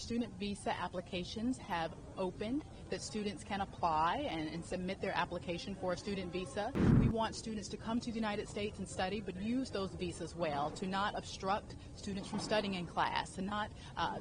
student visa applications have opened, that students can apply and submit their application for a student visa. We want students to come to the United States and study, but use those visas well, to not obstruct students from studying in class, to not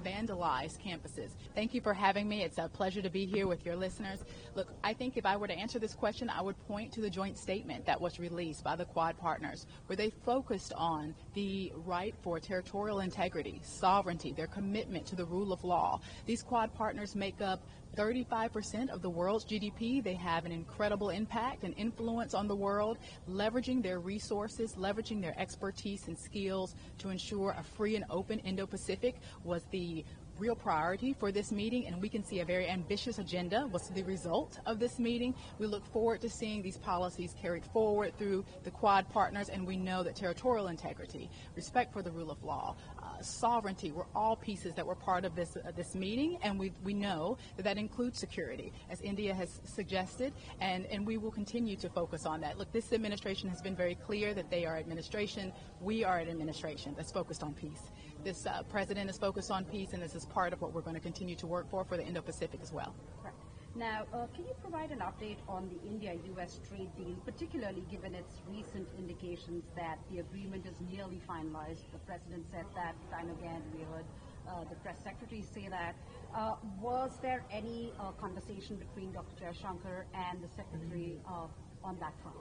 vandalize campuses. Thank you for having me. It's a pleasure to be here with your listeners. Look, I think if I were to answer this question, I would point to the joint statement that was released by the Quad partners, where they focused on the right for territorial integrity, sovereignty, their commitment to the rule of law. These Quad partners make up 35% of the world's GDP. They have an incredible impact and influence on the world, leveraging their resources, leveraging their expertise and skills to ensure a free and open Indo-Pacific was the real priority for this meeting, and we can see a very ambitious agenda was the result of this meeting. We look forward to seeing these policies carried forward through the Quad partners, and we know that territorial integrity, respect for the rule of law, sovereignty were all pieces that were part of this meeting, and we know that includes security, as India has suggested, and we will continue to focus on that. Look, this administration has been very clear that they are administration. We are an administration that's focused on peace. This president is focused on peace, and this is part of what we're going to continue to work for the Indo-Pacific as well. Right. Now, can you provide an update on the India-U.S. trade deal, particularly given its recent indications that the agreement is nearly finalized? The president said that time again. We heard the press secretary say that. Was there any conversation between Dr. Jaishankar and the secretary on that front?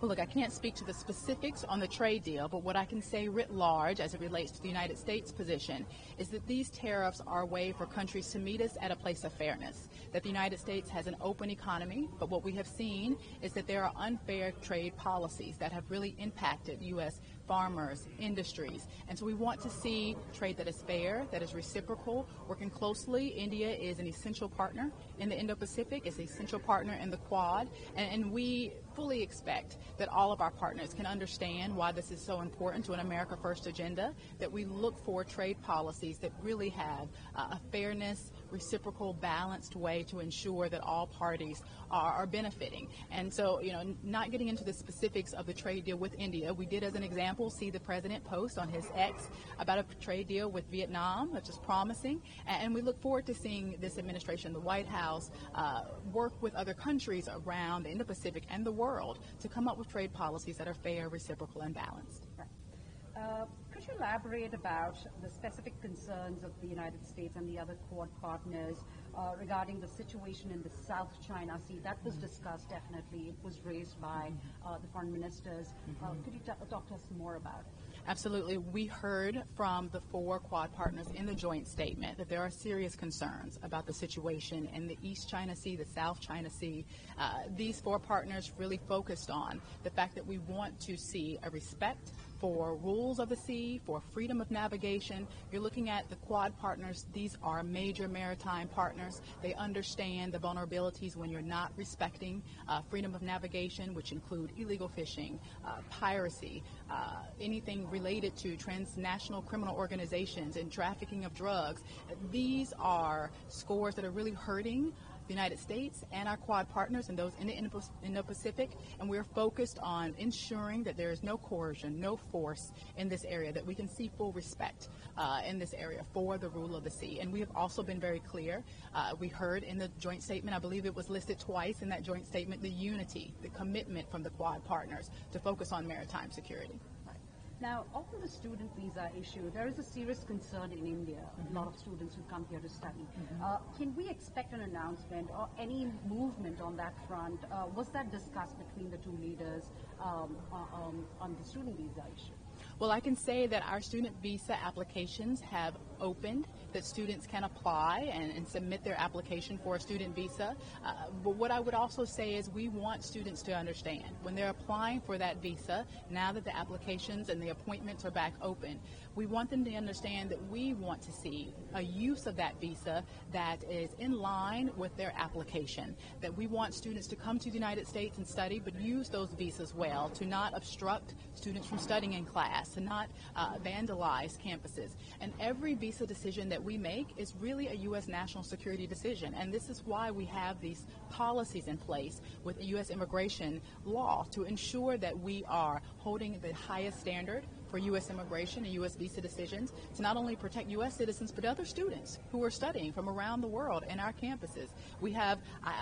Well, look, I can't speak to the specifics on the trade deal, but what I can say writ large as it relates to the United States position is that these tariffs are a way for countries to meet us at a place of fairness, that the United States has an open economy, but what we have seen is that there are unfair trade policies that have really impacted U.S. farmers, industries, and so we want to see trade that is fair, that is reciprocal, working closely. India is an essential partner in the Indo-Pacific, it's an essential partner in the Quad, and we fully expect that all of our partners can understand why this is so important to an America First agenda, that we look for trade policies that really have a fairness, reciprocal, balanced way to ensure that all parties are benefiting. And so, not getting into the specifics of the trade deal with India, we did, as an example, see the president post on his X about a trade deal with Vietnam, which is promising, and we look forward to seeing this administration, the White House, work with other countries around the Indo-Pacific and the world to come up with trade policies that are fair, reciprocal, and balanced. Could you elaborate about the specific concerns of the United States and the other Quad partners regarding the situation in the South China Sea? That was discussed, definitely. It was raised by the foreign ministers. Could you talk to us more about it? Absolutely. We heard from the 4 Quad partners in the joint statement that there are serious concerns about the situation in the East China Sea, the South China Sea. These 4 partners really focused on the fact that we want to see a respect for rules of the sea, for freedom of navigation. You're looking at the Quad partners. These are major maritime partners. They understand the vulnerabilities when you're not respecting freedom of navigation, which include illegal fishing, piracy, anything related to transnational criminal organizations and trafficking of drugs. These are scores that are really hurting the United States and our Quad partners and those in the Indo-Pacific, and we're focused on ensuring that there is no coercion, no force in this area, that we can see full respect in this area for the rule of the sea. And we have also been very clear. We heard in the joint statement, I believe it was listed twice in that joint statement, the unity, the commitment from the Quad partners to focus on maritime security. Now, on the student visa issue, there is a serious concern in India, a lot of students who come here to study. Can we expect an announcement or any movement on that front? Was that discussed between the 2 leaders on the student visa issue? Well, I can say that our student visa applications have opened, that students can apply and submit their application for a student visa. But what I would also say is we want students to understand when they're applying for that visa, now that the applications and the appointments are back open, we want them to understand that we want to see a use of that visa that is in line with their application, that we want students to come to the United States and study, but use those visas well, to not obstruct students from studying in class, to not vandalize campuses. And every visa decision that we make is really a U.S. national security decision. And this is why we have these policies in place with U.S. immigration law to ensure that we are holding the highest standard for U.S. immigration and U.S. visa decisions to not only protect U.S. citizens but other students who are studying from around the world in our campuses. We have,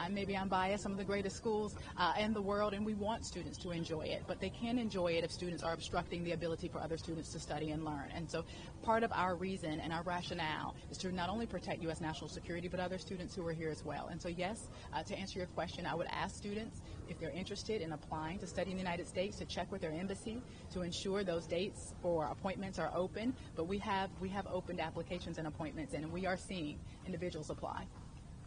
maybe I'm biased, some of the greatest schools in the world, and we want students to enjoy it, but they can enjoy it if students are obstructing the ability for other students to study and learn. And so part of our reason and our rationale is to not only protect U.S. national security but other students who are here as well. And so yes, to answer your question, I would ask students, if they're interested in applying to study in the United States, to check with their embassy to ensure those dates for appointments are open. But we have opened applications and appointments, and we are seeing individuals apply.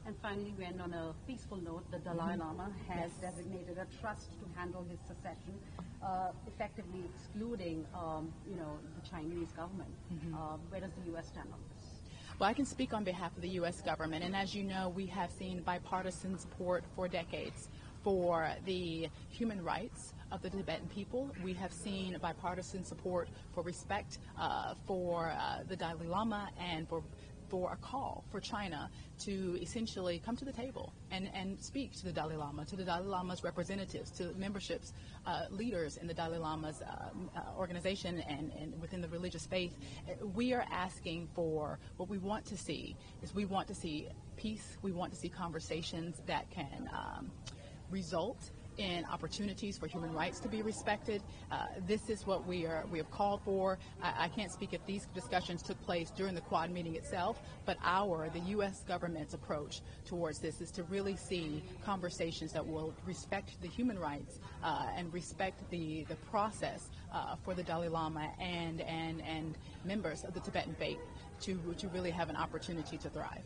And finally, we end on a peaceful note. The Dalai Lama has designated a trust to handle his succession, effectively excluding, the Chinese government. Where does the U.S. stand on this? Well, I can speak on behalf of the U.S. government, and as you know, we have seen bipartisan support for decades for the human rights of the Tibetan people. We have seen bipartisan support for respect for the Dalai Lama and for a call for China to essentially come to the table and speak to the Dalai Lama, to the Dalai Lama's representatives, to memberships, leaders in the Dalai Lama's organization and within the religious faith. We are asking for what we want to see is we want to see peace. We want to see conversations that can result in opportunities for human rights to be respected. This is what we have called for. I can't speak if these discussions took place during the Quad meeting itself, but the U.S. government's approach towards this is to really see conversations that will respect the human rights and respect the process for the Dalai Lama and members of the Tibetan faith to really have an opportunity to thrive.